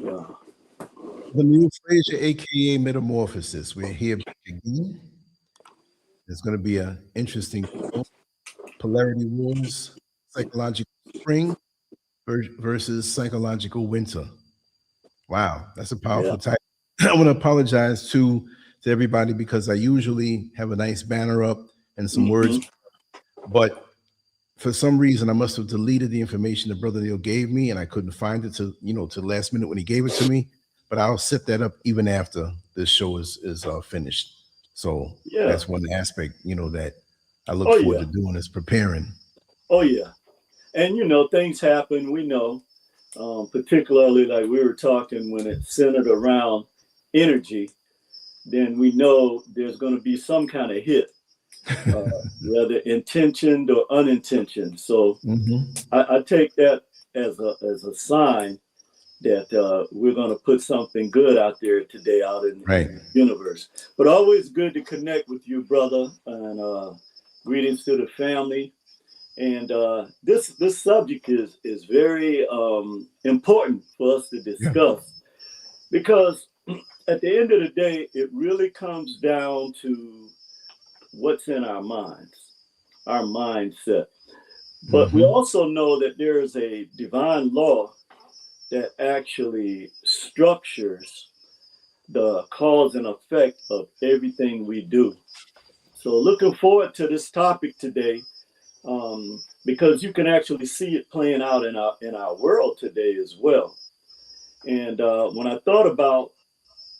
Yeah. The new Fraser, aka Metamorphosis. We're here back again. It's going to be an interesting show. Polarity Wars, psychological spring versus psychological winter. Wow, that's a powerful Yeah. title. I want to apologize to everybody because I usually have a nice banner up and some Hmm. words, but for some reason I must have deleted the information that Brother Neil gave me, and I couldn't find it to the last minute when he gave it to me. But I'll set that up even after this show is finished. So Yeah. that's one aspect that I look Oh forward yeah. to doing is preparing. Oh yeah. And things happen. We know, particularly like we were talking when it's centered around energy. Then we know there's going to be some kind of hit, whether intentioned or unintentioned. So Hmm. I take that as a sign that we're going to put something good out there today out Right. in the universe. But always good to connect with you, brother, and greetings to the family. And this subject is very important for us to Yeah. discuss because at the end of the day, it really comes down to what's in our minds, our mindset. But we Hmm. also know that there is a divine law that actually structures the cause and effect of everything we do. So, looking forward to this topic today, because you can actually see it playing out in our world today as well. And when I thought about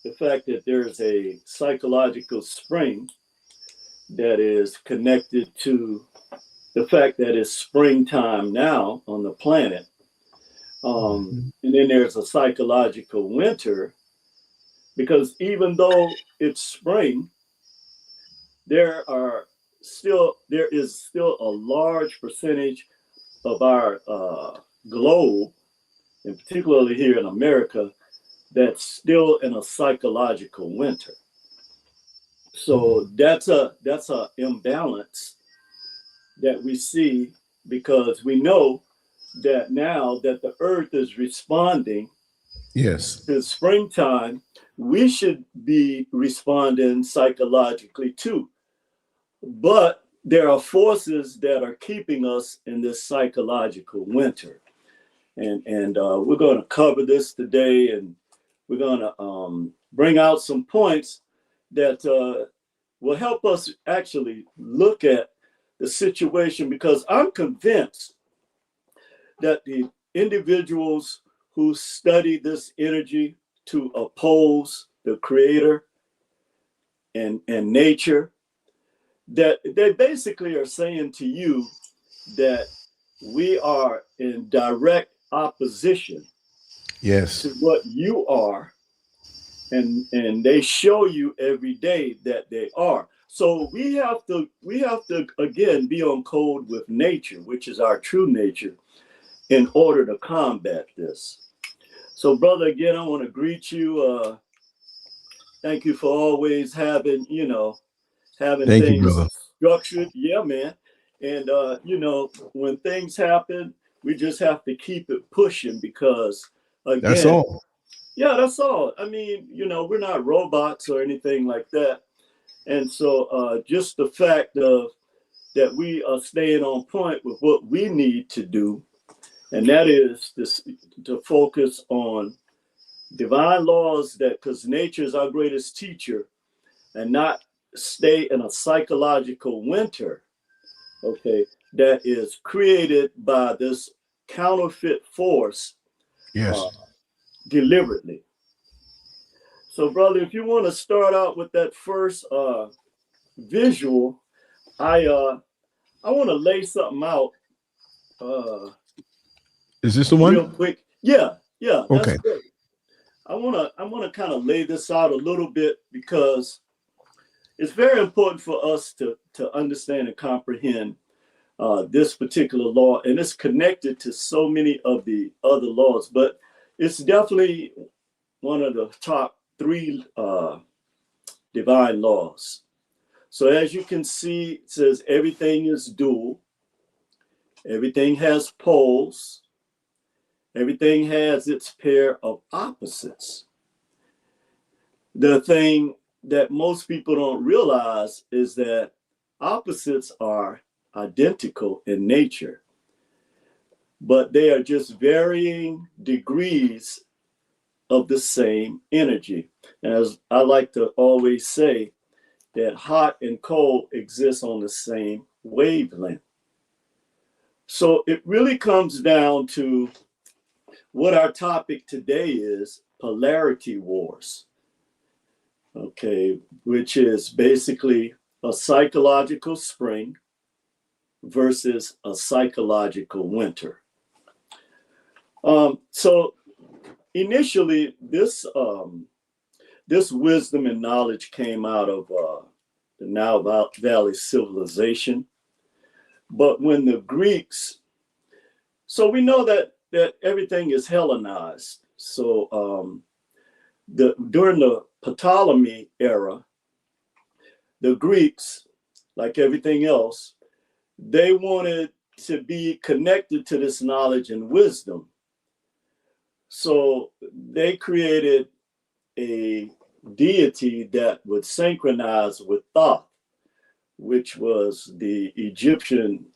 the fact that there's a psychological spring that is connected to the fact that it's springtime now on the planet, Hmm. and then there's a psychological winter because even though it's spring, there is still a large percentage of our globe, and particularly here in America, that's still in a psychological winter. So that's a imbalance that we see because we know that now that the earth is responding Yes. to springtime, we should be responding psychologically too. But there are forces that are keeping us in this psychological winter. And we're going to cover this today, and we're going to bring out some points that will help us actually look at the situation because I'm convinced that the individuals who study this energy to oppose the creator and nature, that they basically are saying to you that we are in direct opposition Yes. to what you are, and they show you every day that they are. So we have to again be on code with nature, which is our true nature, in order to combat this. So, brother, again, I want to greet you. Thank you for always having Thank you, things brother. structured. Yeah, man. And when things happen, we just have to keep it pushing because, That's again, all. yeah, that's all. I mean, we're not robots or anything like that. And so, just the fact of that we are staying on point with what we need to do, and that is to focus on divine laws, that because nature is our greatest teacher, and not stay in a psychological winter, okay, that is created by this counterfeit force uh, Yes. deliberately. So, brother, if you want to start out with that first visual, I want to lay something out uh, Is this the real one? quick. Yeah, yeah, that's Okay. great. I wanna kind of lay this out a little bit because it's very important for us to understand and comprehend this particular law, and it's connected to so many of the other laws, but it's definitely one of the top three divine laws. So as you can see, it says everything is dual, everything has poles, Everything has its pair of opposites. The thing that most people don't realize is that opposites are identical in nature, but they are just varying degrees of the same energy. As I like to always say, that hot and cold exist on the same wavelength. So it really comes down to what our topic today is: polarity wars. Okay, which is basically a psychological spring versus a psychological winter. So initially, this wisdom and knowledge came out of the Nile Valley civilization. But when the Greeks, so we know that everything is Hellenized. So during the Ptolemy era, the Greeks, like everything else, they wanted to be connected to this knowledge and wisdom. So they created a deity that would synchronize with Thoth, which was the Egyptian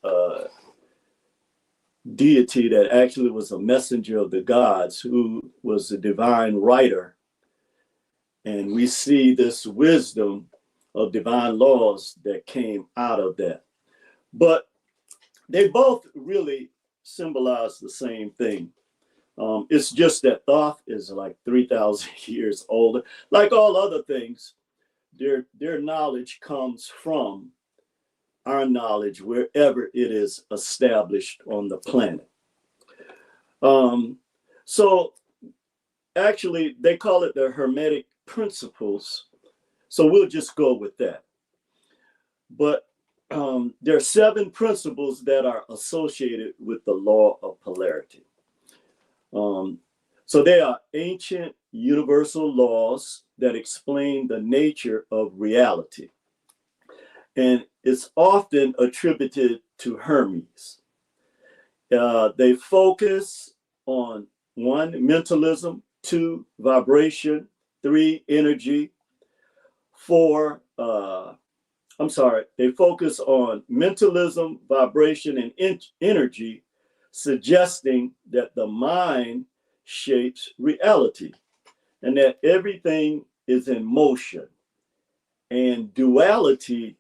deity that actually was a messenger of the gods, who was a divine writer. And we see this wisdom of divine laws that came out of that. But they both really symbolize the same thing. It's just that Thoth is like 3,000 years older. Like all other things, their knowledge comes from our knowledge wherever it is established on the planet. So actually, they call it the Hermetic principles. So we'll just go with that. But there are 7 principles that are associated with the law of polarity. So they are ancient universal laws that explain the nature of reality. And it's often attributed to Hermes. They focus on 1, mentalism, 2, vibration, 3, energy, 4, they focus on mentalism, vibration, and energy, suggesting that the mind shapes reality and that everything is in motion, and duality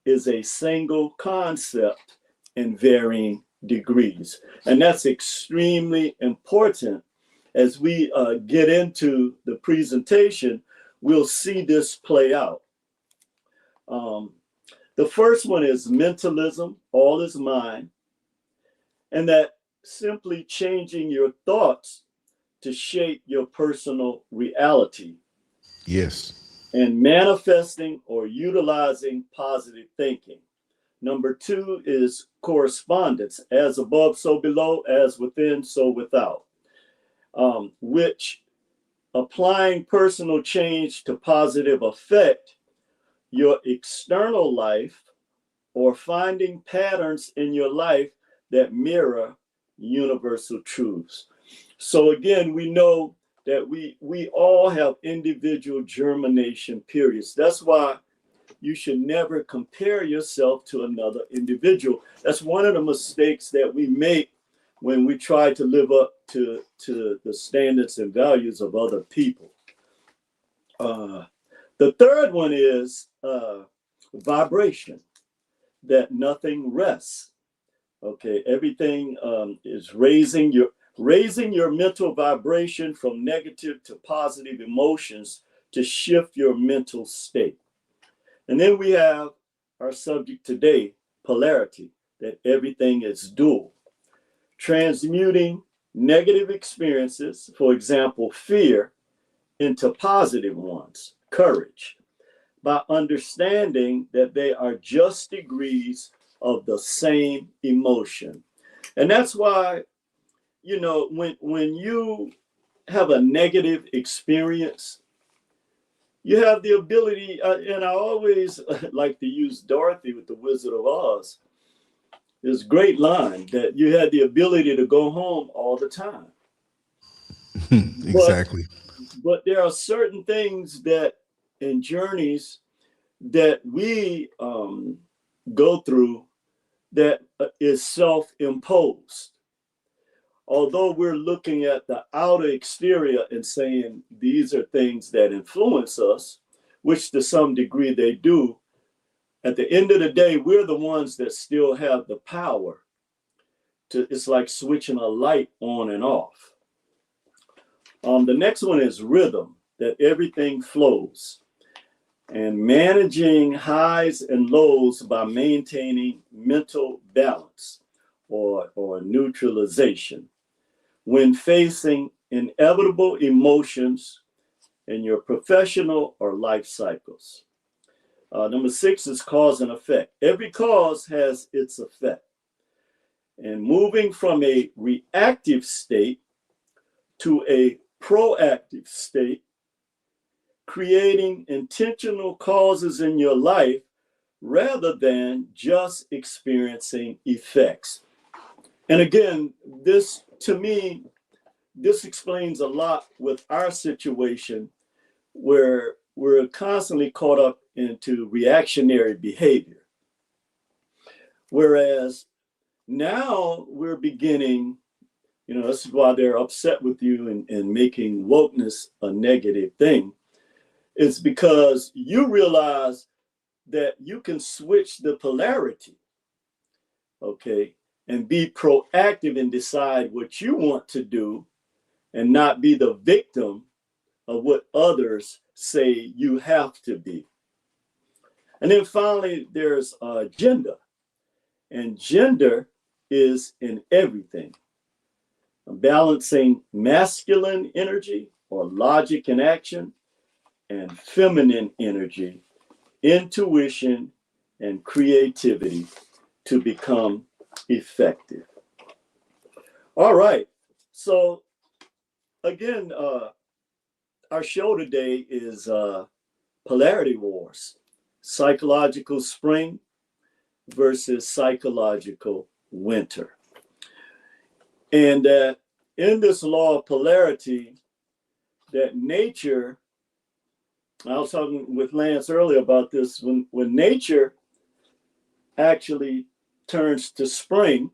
is a single concept in varying degrees. And that's extremely important. As we get into the presentation, we'll see this play out. The first one is mentalism, all is mind, and that simply changing your thoughts to shape your personal reality. Yes. And manifesting or utilizing positive thinking. Number 2 is correspondence, as above, so below, as within, so without, which applying personal change to positive affect your external life, or finding patterns in your life that mirror universal truths. So again, we know that we all have individual germination periods. That's why you should never compare yourself to another individual. That's one of the mistakes that we make when we try to live up to the standards and values of other people. The third one is vibration, that nothing rests. Okay, everything is raising your mental vibration from negative to positive emotions to shift your mental state. And then we have our subject today, polarity, that everything is dual. Transmuting negative experiences, for example, fear, into positive ones, courage, by understanding that they are just degrees of the same emotion. And that's why, you know, when you have a negative experience, you have the ability, and I always like to use Dorothy with the Wizard of Oz, this great line that you had the ability to go home all the time. But Exactly. there are certain things that in journeys that we go through that is self-imposed. Although we're looking at the outer exterior and saying these are things that influence us, which to some degree they do, at the end of the day, we're the ones that still have the power to, it's like switching a light on and off. The next one is rhythm, that everything flows, and managing highs and lows by maintaining mental balance or neutralization when facing inevitable emotions in your professional or life cycles. Number 6 is cause and effect. Every cause has its effect. And moving from a reactive state to a proactive state, creating intentional causes in your life rather than just experiencing effects. And again, this to me, this explains a lot with our situation where we're constantly caught up into reactionary behavior. Whereas now we're beginning, this is why they're upset with you and making wokeness a negative thing. It's because you realize that you can switch the polarity, okay, and be proactive and decide what you want to do and not be the victim of what others say you have to be. And then finally, there's gender. And gender is in everything. Balancing masculine energy or logic and action and feminine energy, intuition and creativity to become effective. All right. So again, our show today is Polarity Wars, psychological spring versus psychological winter. And in this law of polarity, that nature, I was talking with Lance earlier about this, when nature actually turns to spring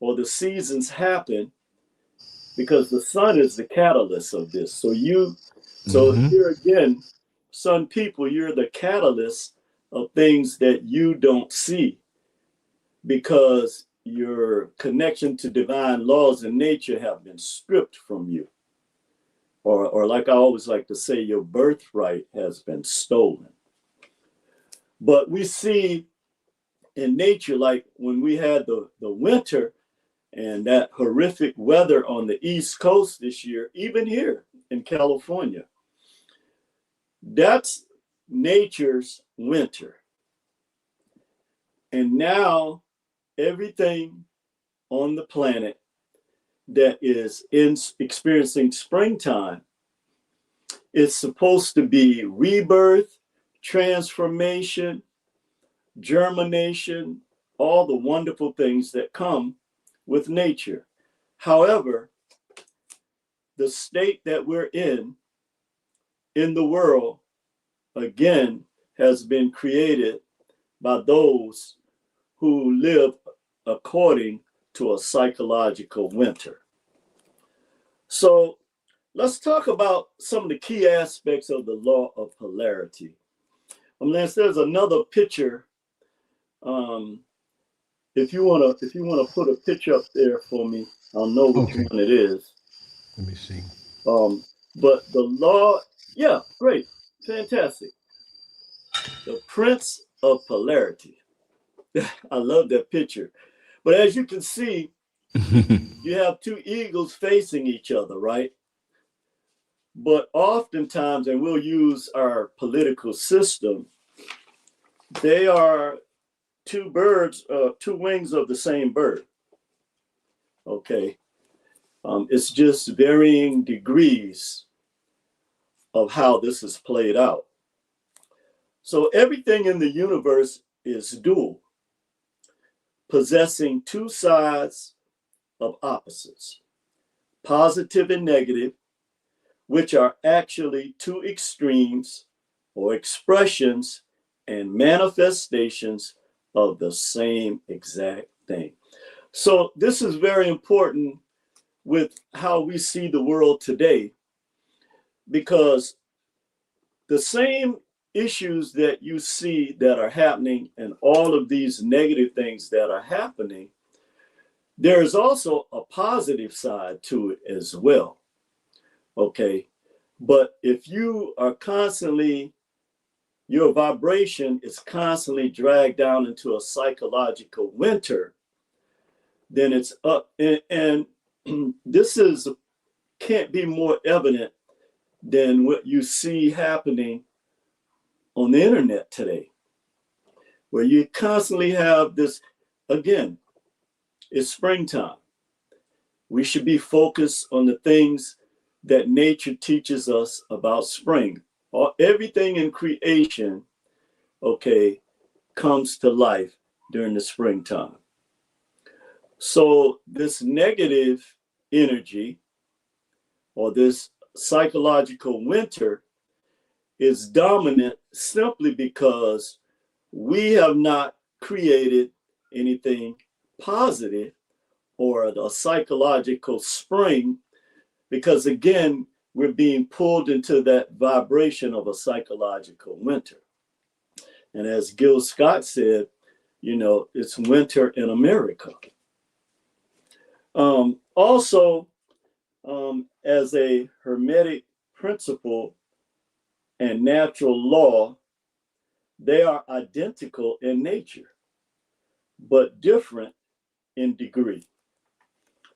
or the seasons happen, because the sun is the catalyst of this. So here again, sun people, you're the catalyst of things that you don't see because your connection to divine laws in nature have been stripped from you. Or like I always like to say, your birthright has been stolen. But we see in nature, like when we had the winter and that horrific weather on the East Coast this year, even here in California, that's nature's winter. And now everything on the planet that is experiencing springtime is supposed to be rebirth, transformation, germination, all the wonderful things that come with nature. However, the state that we're in the world, again, has been created by those who live according to a psychological winter. So let's talk about some of the key aspects of the law of polarity. Lance, there's another picture. If you wanna put a picture up there for me, I'll know which one it is. Let me see. But the law, yeah, great, fantastic. The Prince of Polarity. I love that picture. But as you can see, you have two eagles facing each other, right? But oftentimes, and we'll use our political system, they are two birds, two wings of the same bird. Okay. It's just varying degrees of how this is played out. So everything in the universe is dual, possessing two sides of opposites. positive and negative, which are actually two extremes or expressions and manifestations of the same exact thing. So this is very important with how we see the world today, because the same issues that you see that are happening and all of these negative things that are happening, there is also a positive side to it as well. Okay. But if you are constantly, your vibration is constantly dragged down into a psychological winter, then it's up. And this can't be more evident than what you see happening on the internet today, where you constantly have this. Again, it's springtime. We should be focused on the things that nature teaches us about spring. Everything in creation, okay, comes to life during the springtime. So this negative energy or this psychological winter is dominant simply because we have not created anything positive or a psychological spring, because again, we're being pulled into that vibration of a psychological winter. And as Gil Scott said, you know, it's winter in America. Also, as a Hermetic principle and natural law, they are identical in nature, but different in degree,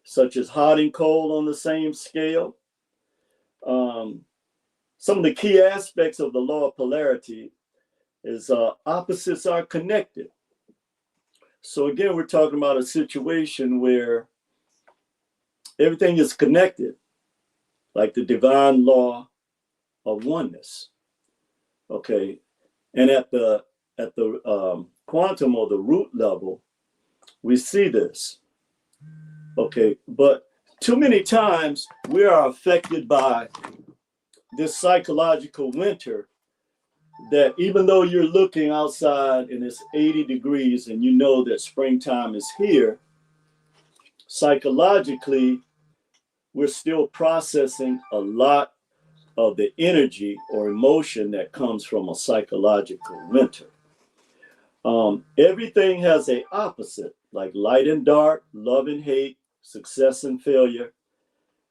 such as hot and cold on the same scale. Some of the key aspects of the law of polarity is opposites are connected. So again, we're talking about a situation where everything is connected, like the divine law of oneness. Okay, and at the quantum or the root level, we see this. Okay, but too many times we are affected by this psychological winter, that even though you're looking outside and it's 80 degrees and you know that springtime is here, psychologically, we're still processing a lot of the energy or emotion that comes from a psychological winter. Everything has an opposite, like light and dark, love and hate, success and failure,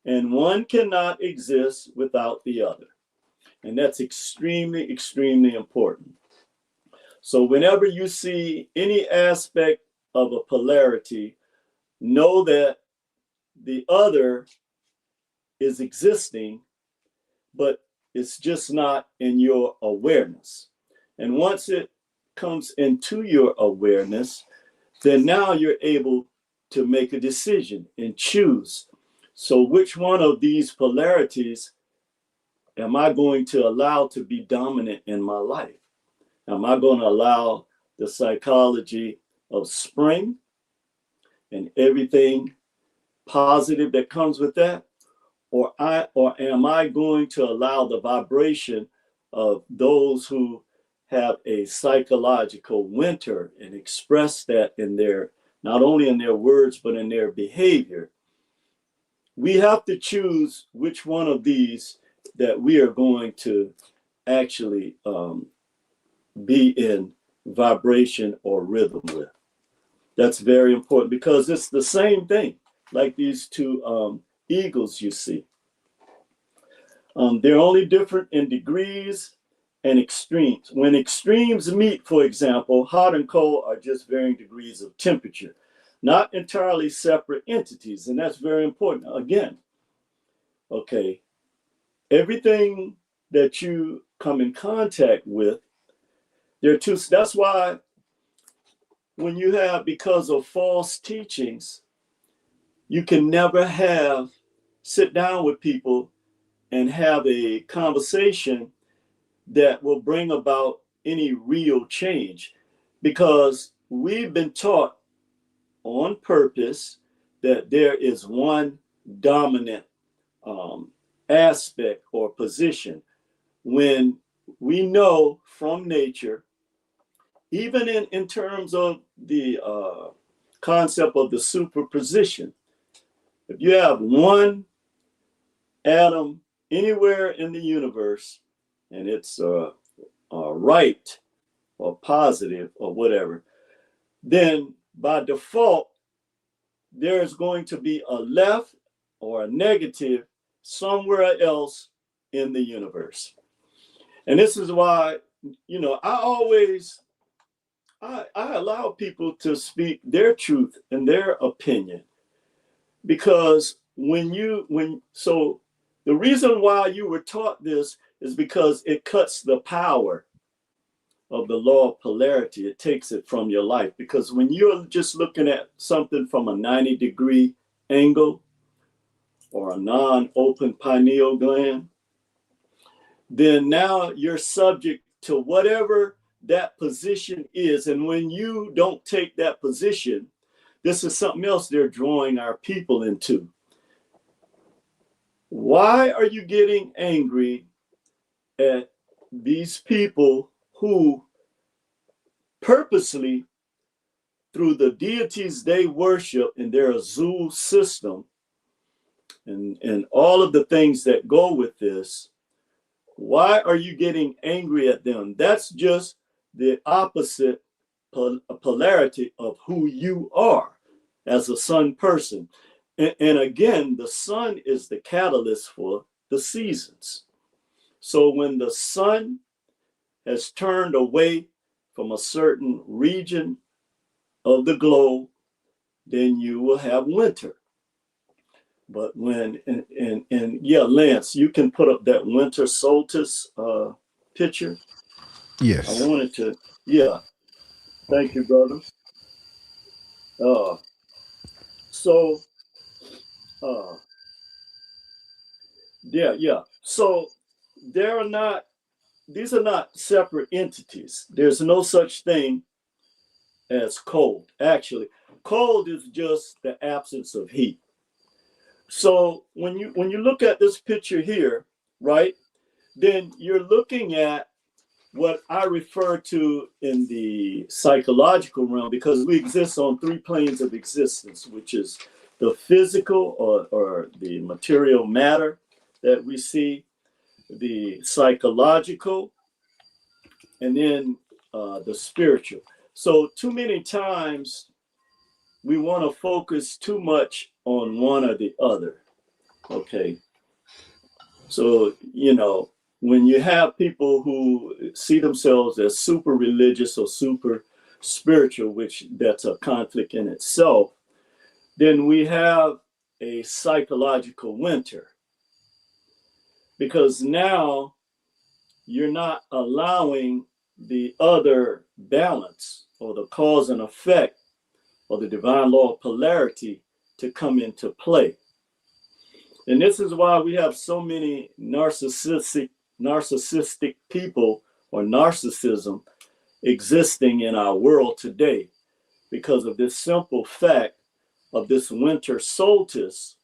and one cannot exist without the other. And that's extremely, extremely important. So whenever you see any aspect of a polarity, know that the other is existing, but it's just not in your awareness. And once it comes into your awareness, then now you're able to make a decision and choose. So which one of these polarities am I going to allow to be dominant in my life? Am I going to allow the psychology of spring and everything positive that comes with that? Or am I going to allow the vibration of those who have a psychological winter and express that in their, not only in their words, but in their behavior? We have to choose which one of these that we are going to actually be in vibration or rhythm with. That's very important, because it's the same thing, like these two eagles you see. They're only different in degrees and extremes. When extremes meet, for example, hot and cold are just varying degrees of temperature, not entirely separate entities. And that's very important. Again, okay, everything that you come in contact with, there are two. That's why when you have, because of false teachings, you can never sit down with people and have a conversation that will bring about any real change, because we've been taught on purpose that there is one dominant aspect or position when we know from nature, even in terms of the concept of the superposition, if you have one atom anywhere in the universe and it's right or positive or whatever, then by default, there's going to be a left or a negative somewhere else in the universe. And this is why, you know, I allow people to speak their truth and their opinion, because so the reason why you were taught this is because it cuts the power of the law of polarity. It takes it from your life, because when you're just looking at something from a 90-degree angle or a non-open pineal gland, then now you're subject to whatever that position is. And when you don't take that position, this is something else they're drawing our people into. Why are you getting angry at these people who purposely, through the deities they worship in their Azul system and all of the things that go with this, why are you getting angry at them? That's just the opposite polarity of who you are as a sun person. And again, the sun is the catalyst for the seasons. So when the sun has turned away from a certain region of the globe, then you will have winter. But when, and yeah, Lance, you can put up that winter solstice picture. Yes. I wanted to, yeah. Thank you, brother. Yeah. So these are not separate entities. There's no such thing as cold. Actually, cold is just the absence of heat. So when you look at this picture here, right, then you're looking at what I refer to in the psychological realm, because we exist on three planes of existence, which is the physical or the material matter that we see, the psychological, and then the spiritual. So too many times we want to focus too much on one or the other. Okay. So, you know, when you have people who see themselves as super religious or super spiritual, which that's a conflict in itself, then we have a psychological winter, because now you're not allowing the other balance or the cause and effect or the divine law of polarity to come into play. And this is why we have so many narcissistic people or narcissism existing in our world today, because of this simple fact of this winter solstice,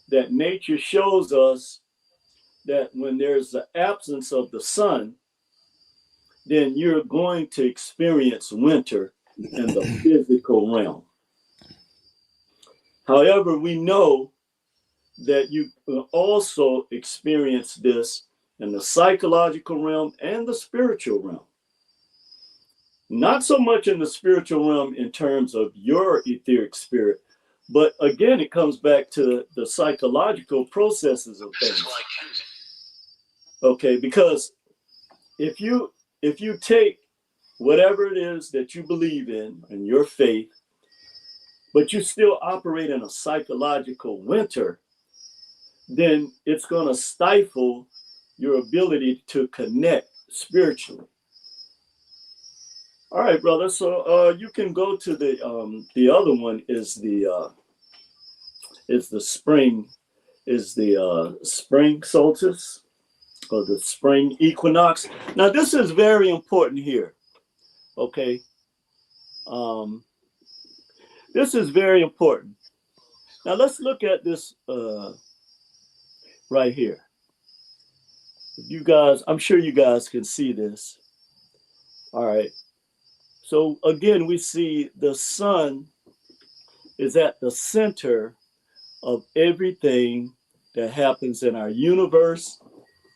that nature shows us that when there's the absence of the sun, then you're going to experience winter in the physical realm. However, we know that you will also experience this in the psychological realm and the spiritual realm. Not so much in the spiritual realm in terms of your etheric spirit, but again, it comes back to the psychological processes of things. Okay, because if you take whatever it is that you believe in and your faith, but you still operate in a psychological winter, then it's going to stifle your ability to connect spiritually. All right, brother. So you can go to the other one is the spring solstice or the spring equinox. Now this is very important here. Okay. This is very important. Now let's look at this right here. You guys, I'm sure you guys can see this. All right. So again, we see the sun is at the center of everything that happens in our universe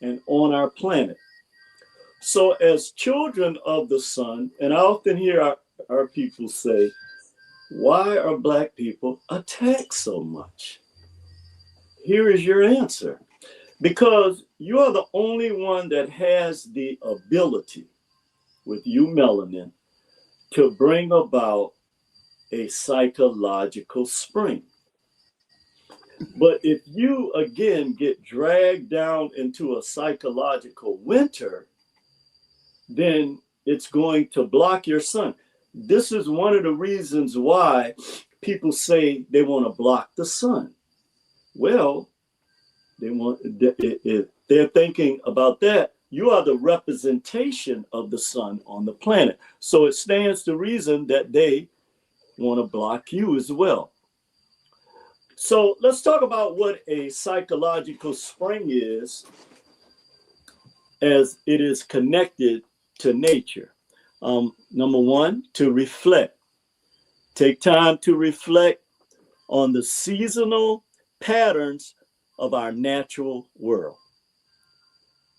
and on our planet. So as children of the sun, and I often hear our people say, why are Black people attacked so much? Here is your answer. Because you are the only one that has the ability, with you melanin, to bring about a psychological spring. But if you again get dragged down into a psychological winter, then it's going to block your sun. This is one of the reasons why people say they want to block the sun. Well, if they're thinking about that, you are the representation of the sun on the planet. So it stands to reason that they want to block you as well. So let's talk about what a psychological spring is as it is connected to nature. Number one, to reflect. Take time to reflect on the seasonal patterns of our natural world.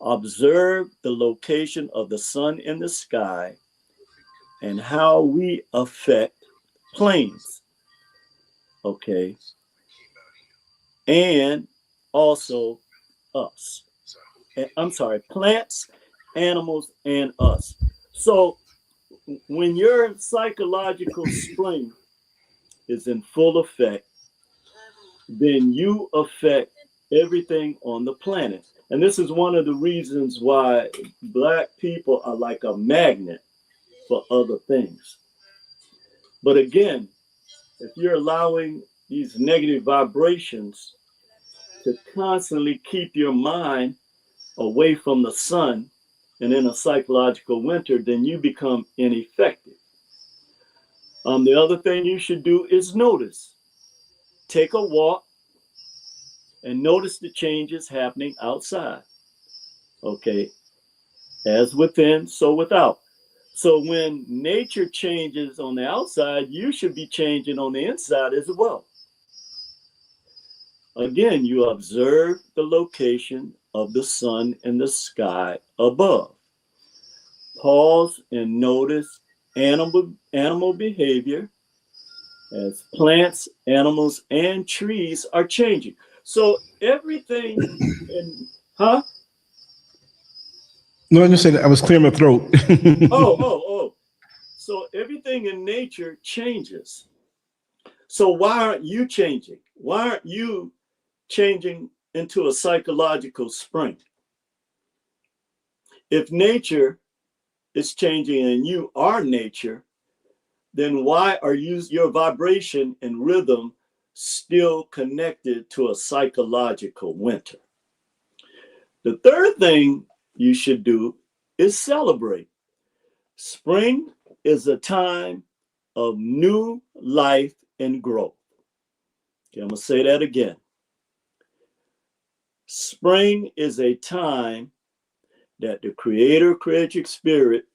Observe the location of the sun in the sky and how we affect planes. Okay. And also us. I'm sorry, plants, animals, and us. So when your psychological spring is in full effect, then you affect everything on the planet. And this is one of the reasons why Black people are like a magnet for other things. But again, if you're allowing these negative vibrations to constantly keep your mind away from the sun and in a psychological winter, then you become ineffective. The other thing you should do is notice. Take a walk and notice the changes happening outside. Okay, as within, so without. So when nature changes on the outside, you should be changing on the inside as well. Again, you observe the location of the sun in the sky above. Pause and notice animal behavior as plants, animals, and trees are changing. So everything huh? No, I just said I was clearing my throat. Oh. So everything in nature changes. So why aren't you changing? Why aren't you changing into a psychological spring? If nature is changing and you are nature, then why are your vibration and rhythm still connected to a psychological winter? The third thing you should do is celebrate. Spring is a time of new life and growth. Okay, I'm going to say that again. Spring is a time that the creative spirit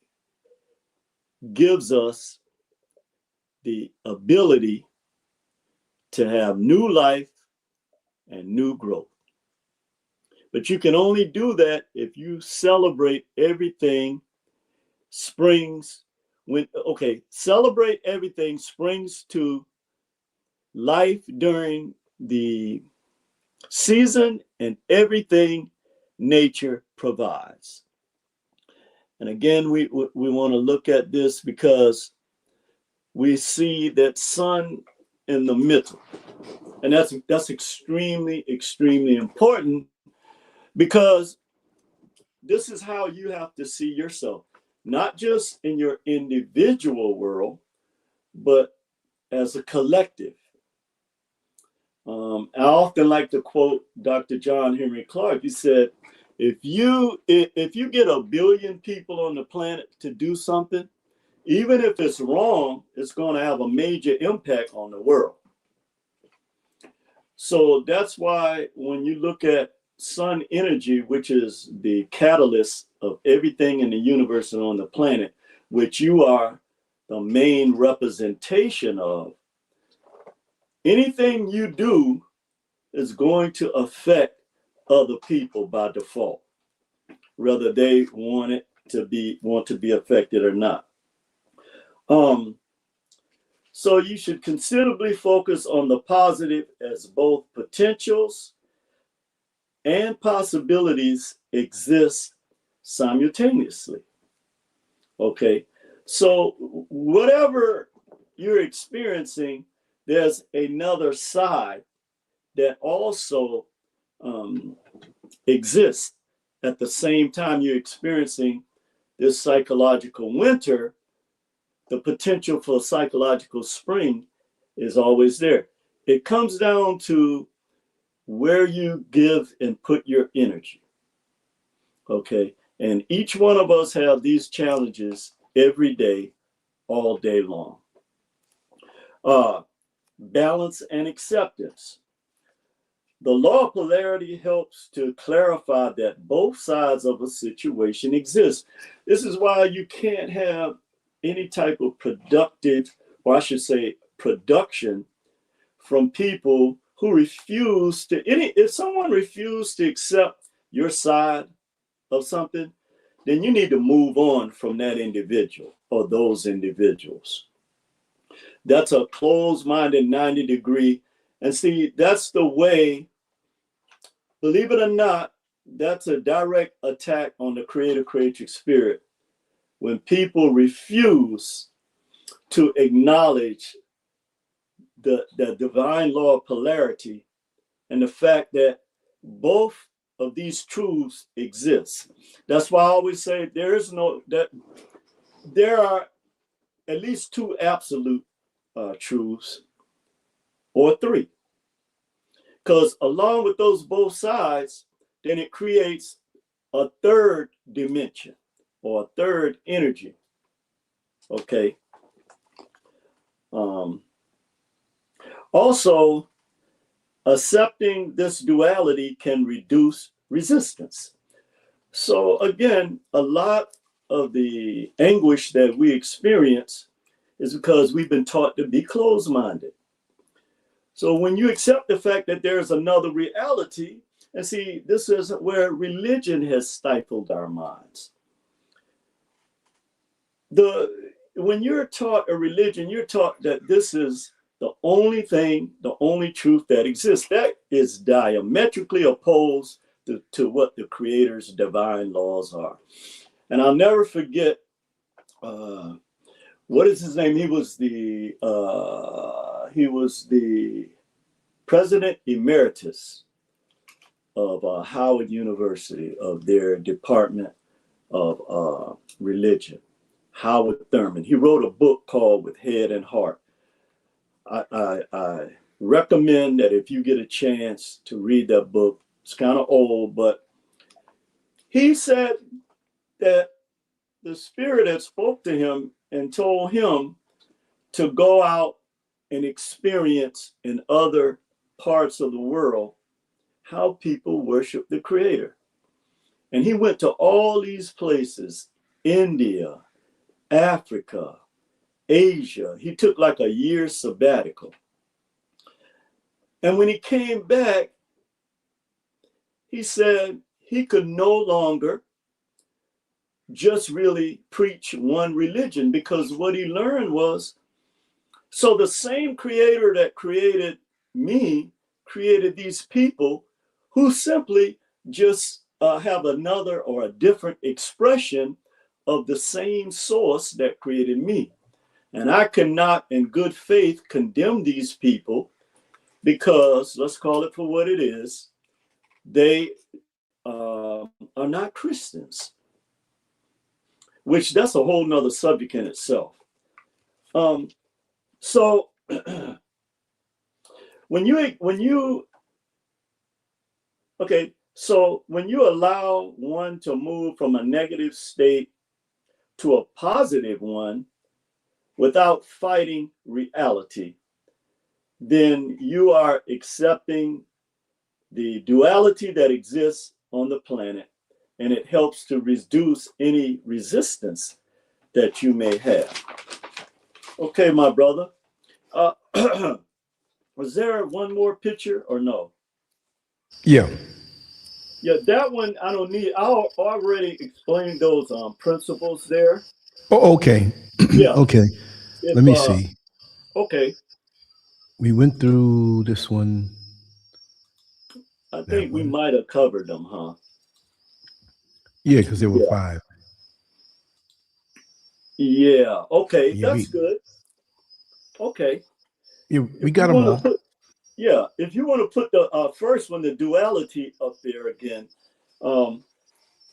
gives us the ability to have new life and new growth. But you can only do that if you celebrate everything springs celebrate everything springs to life during the season and everything nature provides. And again, we want to look at this because we see that sun in the middle. And that's extremely, extremely important, because this is how you have to see yourself, not just in your individual world, but as a collective. I often like to quote Dr. John Henry Clark. He said, if you get 1 billion people on the planet to do something, even if it's wrong, it's going to have a major impact on the world. So that's why when you look at sun energy, which is the catalyst of everything in the universe and on the planet, which you are the main representation of, anything you do is going to affect other people by default, whether they want to be affected or not. So you should considerably focus on the positive, as both potentials and possibilities exist simultaneously. Okay, so whatever you're experiencing, there's another side that also exists at the same time you're experiencing this psychological winter. The potential for psychological spring is always there. It comes down to where you give and put your energy. Okay, and each one of us have these challenges every day, all day long. Balance and acceptance. The law of polarity helps to clarify that both sides of a situation exist. This is why you can't have any type of productive, or I should say production, from people who refuse to, if someone refused to accept your side of something, then you need to move on from that individual or those individuals. That's a closed-minded 90-degree. And see, that's the way, believe it or not, that's a direct attack on the creator-creatrix spirit. When people refuse to acknowledge the divine law of polarity and the fact that both of these truths exist. That's why I always say there are at least two absolute truths, or three. Because along with those both sides, then it creates a third dimension or a third energy. Okay. Also, accepting this duality can reduce resistance. So again, a lot of the anguish that we experience is because we've been taught to be closed-minded. So when you accept the fact that there's another reality, and see, this is where religion has stifled our minds. When you're taught a religion, you're taught that this is the only thing, the only truth that exists. That is diametrically opposed to what the Creator's divine laws are. And I'll never forget, what is his name? He was the president emeritus of Howard University, of their Department of Religion, Howard Thurman. He wrote a book called With Head and Heart. I recommend that if you get a chance to read that book. It's kind of old, but he said that the spirit had spoke to him and told him to go out and experience in other parts of the world how people worship the Creator. And he went to all these places, India, Africa, Asia. He took like a year sabbatical. And when he came back, he said he could no longer just really preach one religion, because what he learned was, so the same Creator that created me created these people who simply just have another or a different expression of the same source that created me. And I cannot in good faith condemn these people, because, let's call it for what it is, they are not Christians, which that's a whole nother subject in itself. So when you allow one to move from a negative state to a positive one without fighting reality, then you are accepting the duality that exists on the planet, and it helps to reduce any resistance that you may have. Okay, my brother. Was there one more picture or no? Yeah. Yeah, that one I don't need. I already explained those principles there. Oh, okay. Yeah. Okay. If Let me see. okay, We went through this one, I that think we one. might have covered them, huh? Yeah, because there were Yeah. 5. Yeah. Okay, Yeah, that's good. Okay. we If you got them want to all. put, yeah, if you want to put the first one, the duality, up there again, um,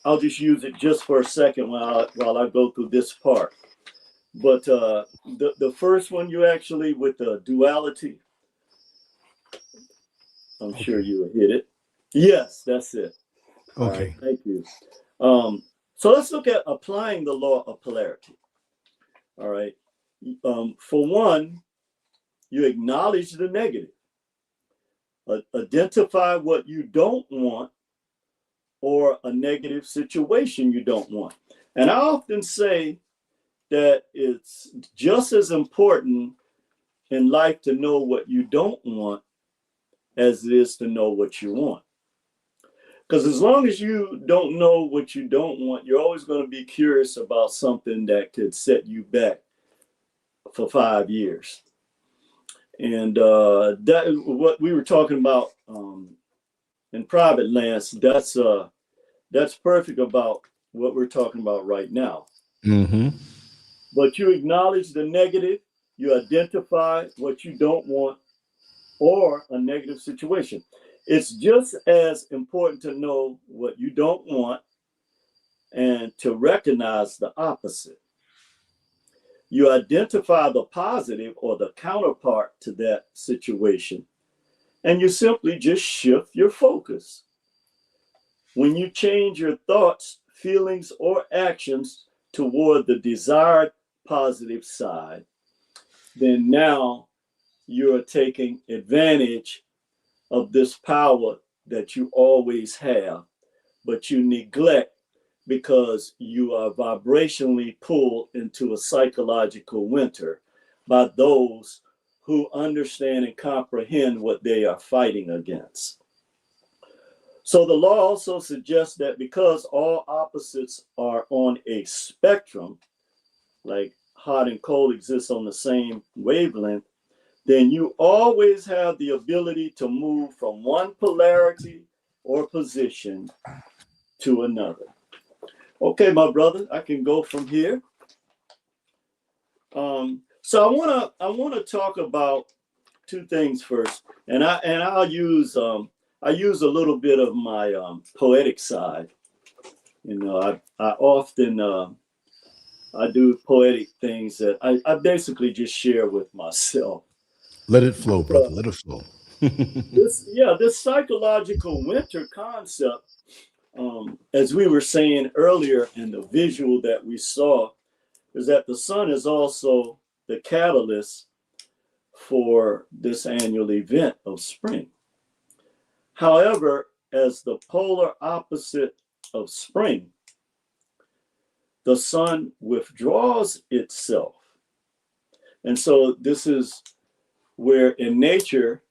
I'll just use it just for a second while I go through this part. But the first one, you actually with the duality, I'm sure Okay. you hit it. Yes, that's it. All right, Okay. thank you. So let's look at applying the law of polarity. All right. For one, you acknowledge the negative. Identify what you don't want or a negative situation you don't want. And I often say that it's just as important in life to know what you don't want as it is to know what you want. Because as long as you don't know what you don't want, you're always going to be curious about something that could set you back for 5 years. And that what we were talking about in private, Lance. That's perfect about what we're talking about right now. Mm-hmm. But you acknowledge the negative, you identify what you don't want or a negative situation. It's just as important to know what you don't want and to recognize the opposite. You identify the positive or the counterpart to that situation, and you simply just shift your focus. When you change your thoughts, feelings, or actions toward the desired positive side, then now you're taking advantage of this power that you always have, but you neglect because you are vibrationally pulled into a psychological winter by those who understand and comprehend what they are fighting against. So the law also suggests that because all opposites are on a spectrum, like hot and cold exists on the same wavelength, then you always have the ability to move from one polarity or position to another. Okay, my brother, I can go from here. So I wanna talk about two things first, and I'll use I use a little bit of my poetic side. You know, I often I do poetic things that I basically just share with myself. Let it flow, But, brother. Let it flow. this psychological winter concept, as we were saying earlier in the visual that we saw, is that the sun is also the catalyst for this annual event of spring. However, as the polar opposite of spring, the sun withdraws itself. And so this is where in nature,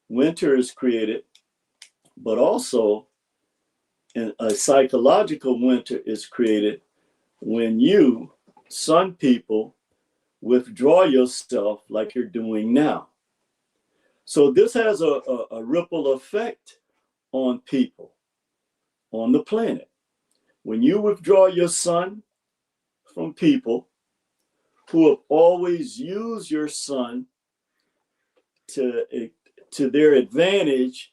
winter is created, but also in a psychological winter is created when you, sun people, withdraw yourself like you're doing now. So this has a ripple effect on people, on the planet. When you withdraw your sun from people who have always used your sun to their advantage,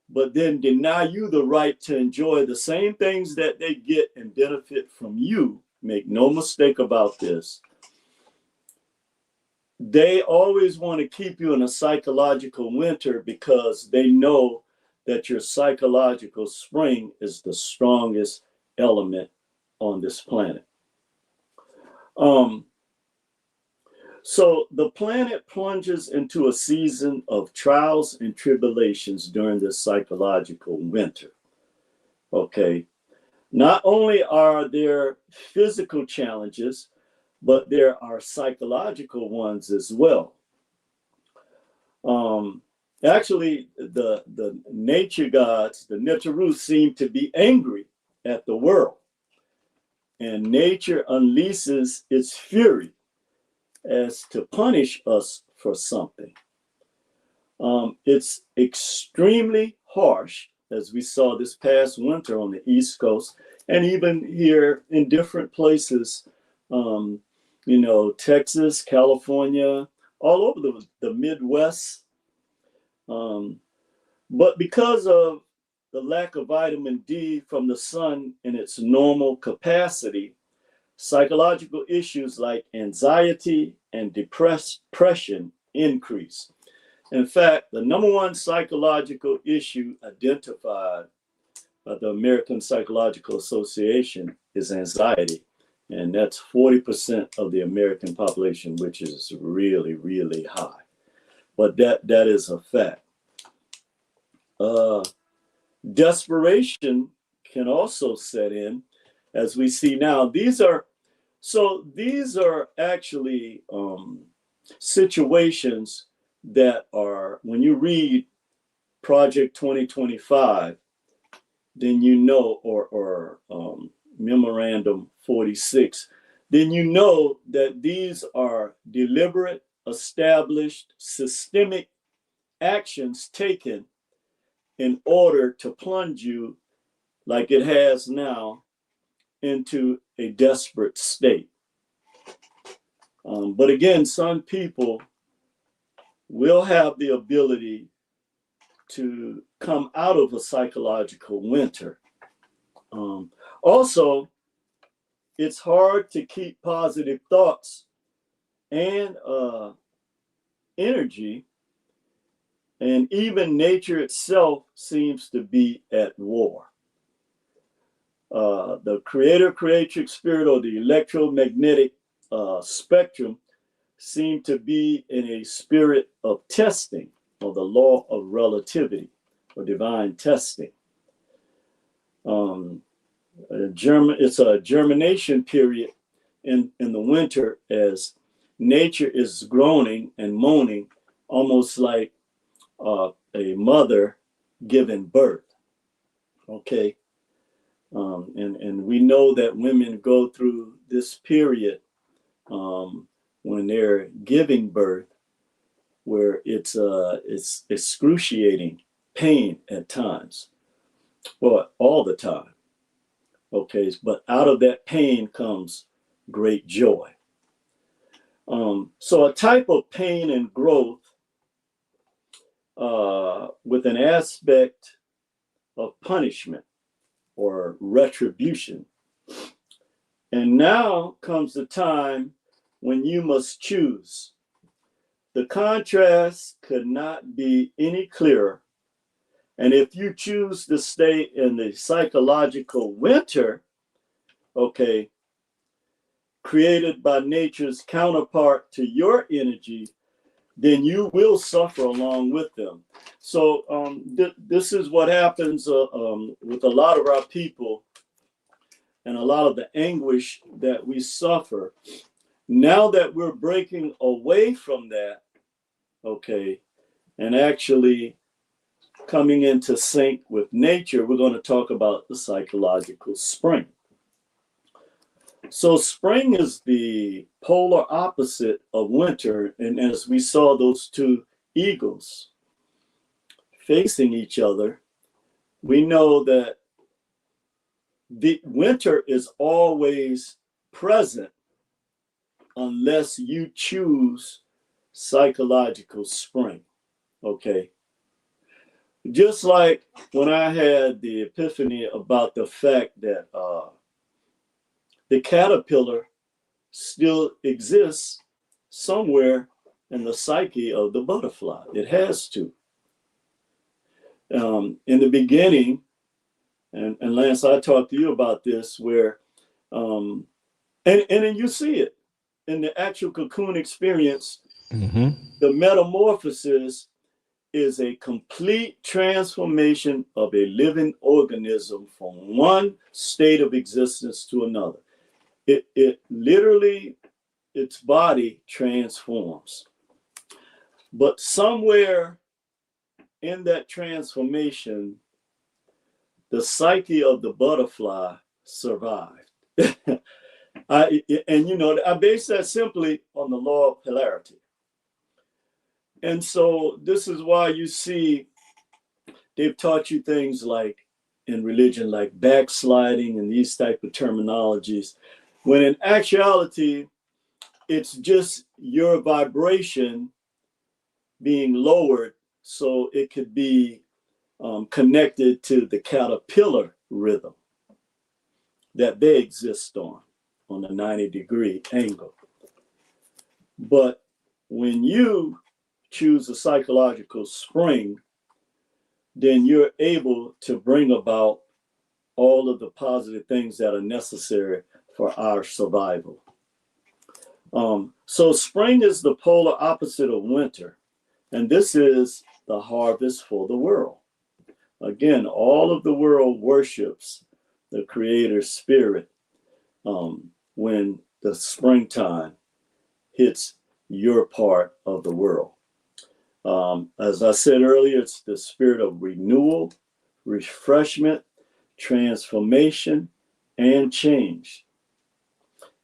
but then deny you the right to enjoy the same things that they get and benefit from you, make no mistake about this. They always want to keep you in a psychological winter because they know that your psychological spring is the strongest element on this planet. So the planet plunges into a season of trials and tribulations during this psychological winter. Okay. Not only are there physical challenges, but there are psychological ones as well. Actually, the nature gods, the Netaru, seem to be angry at the world. And nature unleashes its fury as to punish us for something. It's extremely harsh, as we saw this past winter on the East Coast, and even here in different places, Texas, California, all over the Midwest. But because of the lack of vitamin D from the sun in its normal capacity, psychological issues like anxiety and depression increase. In fact, the number one psychological issue identified by the American Psychological Association is anxiety. And that's 40% of the American population, which is really, really high. But that is a fact. Desperation can also set in, as we see now. These are actually situations that are, when you read Project 2025, then you know, or Memorandum 46, then you know that these are deliberate, established, systemic actions taken in order to plunge you, like it has now, into a desperate state. But again, some people will have the ability to come out of a psychological winter. Also, it's hard to keep positive thoughts and energy, and even nature itself seems to be at war. The creator-creatrix spirit, or the electromagnetic spectrum, seem to be in a spirit of testing, or the law of relativity, or divine testing. It's a germination period in the winter, as nature is groaning and moaning, almost like a mother giving birth. Okay. And we know that women go through this period when they're giving birth, where it's excruciating pain at times, or all the time. Okay, but out of that pain comes great joy. So a type of pain and growth with an aspect of punishment or retribution. And now comes the time when you must choose. The contrast could not be any clearer. And if you choose to stay in the psychological winter, okay, created by nature's counterpart to your energy, then you will suffer along with them. So this is what happens with a lot of our people, and a lot of the anguish that we suffer. Now that we're breaking away from that, okay, and actually coming into sync with nature, we're going to talk about the psychological spring. So spring is the polar opposite of winter. And as we saw those two eagles facing each other, we know that the winter is always present unless you choose psychological spring. Okay. Just like when I had the epiphany about the fact that the caterpillar still exists somewhere in the psyche of the butterfly. It has to. In the beginning, and Lance, I talked to you about this, where, and you see it. in the actual cocoon experience, Mm-hmm. the metamorphosis is a complete transformation of a living organism from one state of existence to another. It literally, its body transforms. But somewhere in that transformation, the psyche of the butterfly survived. I base that simply on the law of polarity. And so this is why you see they've taught you things like in religion, like backsliding and these type of terminologies, when in actuality, it's just your vibration being lowered so it could be connected to the caterpillar rhythm that they exist on a 90-degree angle. But when you choose a psychological spring, then you're able to bring about all of the positive things that are necessary for our survival. So spring is the polar opposite of winter, and this is the harvest for the world. Again, all of the world worships the Creator Spirit when the springtime hits your part of the world. As I said earlier, it's the spirit of renewal, refreshment, transformation, and change.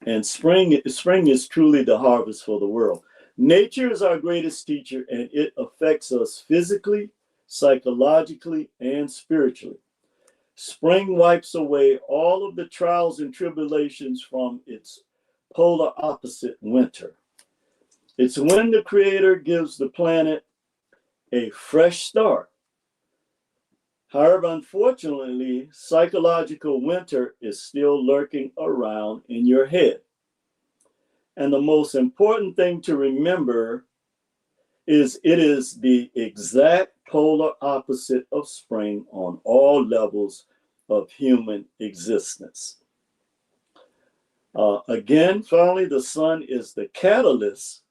And spring is truly the harvest for the world. Nature is our greatest teacher, and it affects us physically, psychologically, and spiritually. Spring wipes away all of the trials and tribulations from its polar opposite, winter. It's when the Creator gives the planet a fresh start. However, unfortunately, psychological winter is still lurking around in your head. And the most important thing to remember is it is the exact polar opposite of spring on all levels of human existence. Again, finally, the sun is the catalyst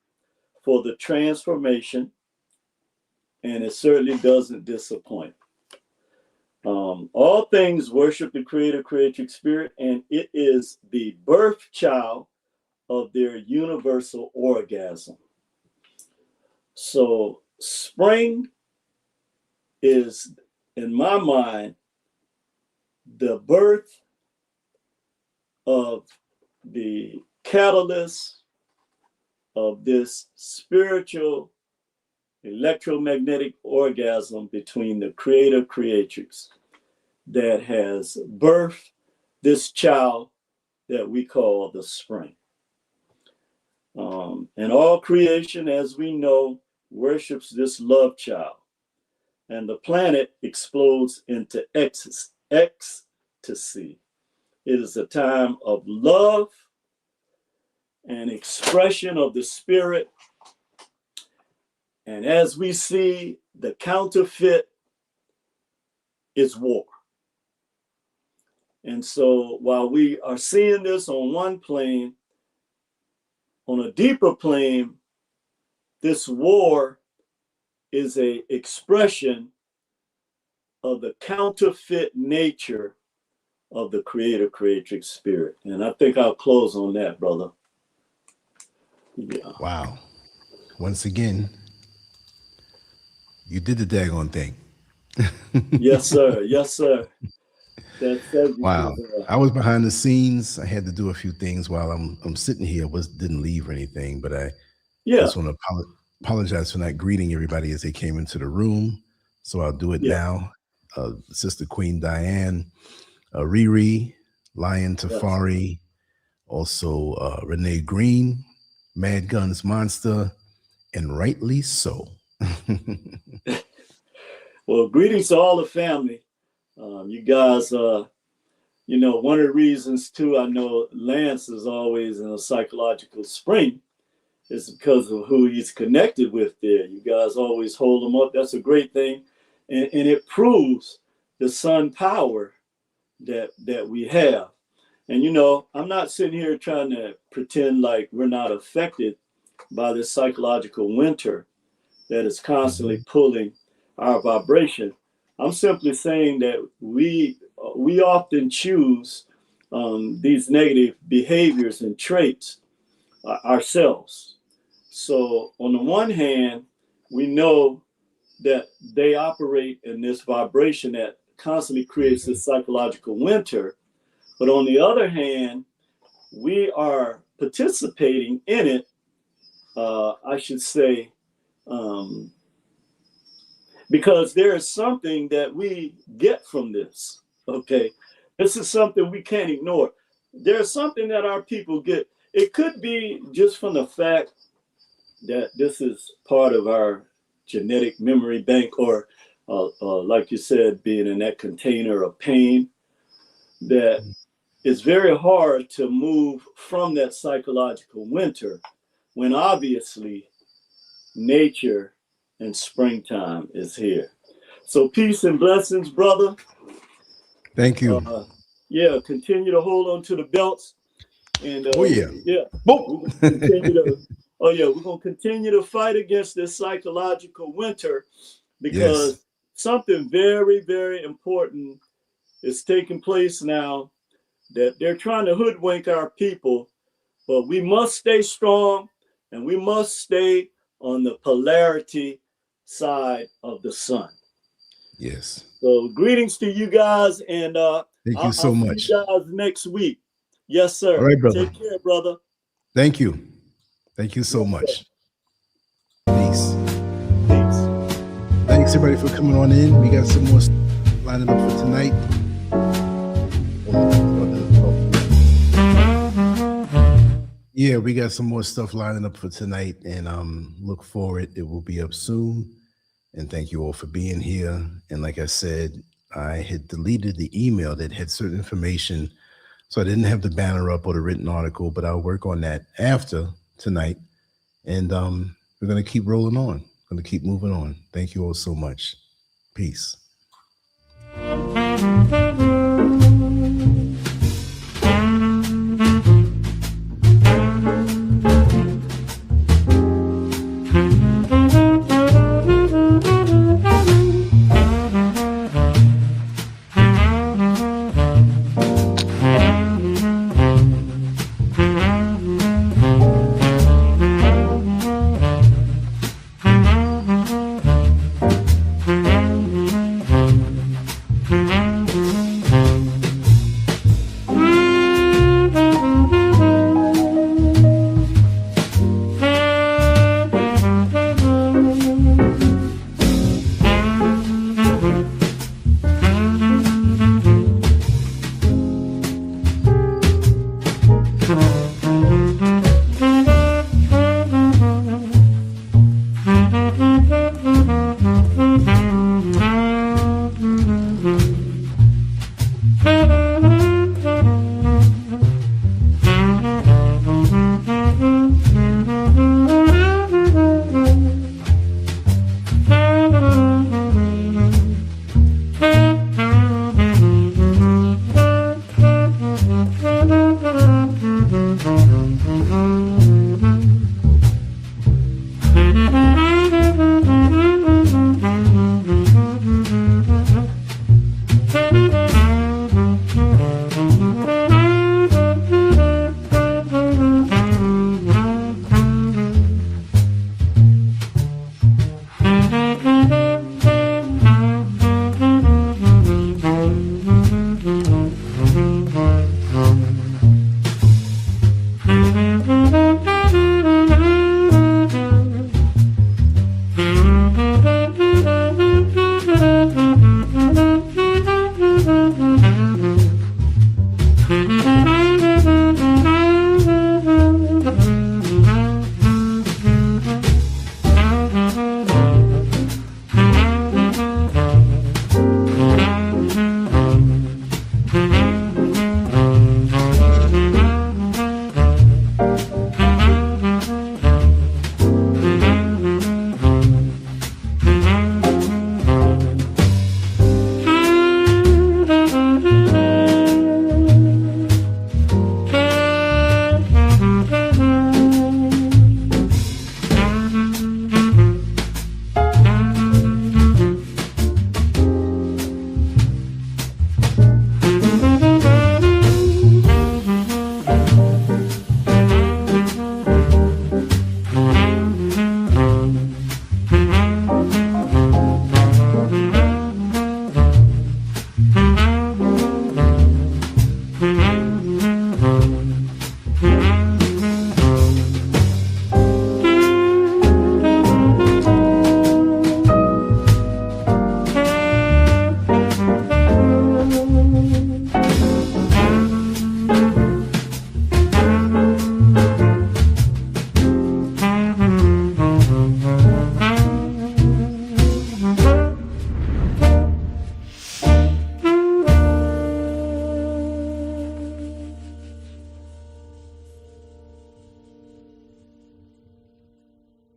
for the transformation, and it certainly doesn't disappoint. All things worship the creator-creatrix spirit, and it is the birth child of their universal orgasm. So spring is, in my mind, the birth of the catalyst of this spiritual electromagnetic orgasm between the creator creatrix that has birthed this child that we call the spring. And all creation, as we know, worships this love child. And the planet explodes into ecstasy. It is a time of love and expression of the spirit. And as we see, the counterfeit is war. And so while we are seeing this on one plane, on a deeper plane, this war is an expression of the counterfeit nature of the creator creatrix spirit. And I think I'll close on that, brother. Yeah. Wow. Once again, you did the daggone thing. Yes, sir. Yes, sir. Wow. I was behind the scenes. I had to do a few things while I'm sitting here. Didn't leave or anything, but I just want to apologize for not greeting everybody as they came into the room. So I'll do it now. Sister Queen Diane, Riri, Lion Tafari, also Renee Green, Mad Guns Monster, and rightly so. Well, greetings to all the family. You guys, one of the reasons too, I know Lance is always in a psychological spring is because of who he's connected with there. You guys always hold him up. That's a great thing. And it proves the sun power that we have. And you know, I'm not sitting here trying to pretend like we're not affected by this psychological winter that is constantly pulling our vibration. I'm simply saying that we often choose these negative behaviors and traits ourselves. So on the one hand, we know that they operate in this vibration that constantly creates this psychological winter. But on the other hand, we are participating in it, I should say, because there is something that we get from this. Okay. This is something we can't ignore. There's something that our people get. It could be just from the fact that this is part of our genetic memory bank, or like you said, being in that container of pain, that it's very hard to move from that psychological winter when obviously nature and springtime is here. So peace and blessings, brother. Thank you. Yeah, continue to hold on to the belts. And Oh yeah. yeah, Boom. we're gonna continue to, oh yeah, we're gonna continue to fight against this psychological winter, because Yes. something very, very important is taking place now, that they're trying to hoodwink our people, but we must stay strong and we must stay on the polarity side of the sun. Yes. So greetings to you guys, and Thank you so I'll much. see you guys next week. Yes, sir. All right, brother. Take care, brother. Thank you. Thank you so Yes, much. sir. Peace. Peace. Thanks everybody for coming on in. We got some more stuff lining up for tonight. Yeah, we got some more stuff lining up for tonight, and look forward. It will be up soon. And thank you all for being here. And like I said, I had deleted the email that had certain information, so I didn't have the banner up or the written article, but I'll work on that after tonight. And we're going to keep rolling on. Going to keep moving on. Thank you all so much. Peace.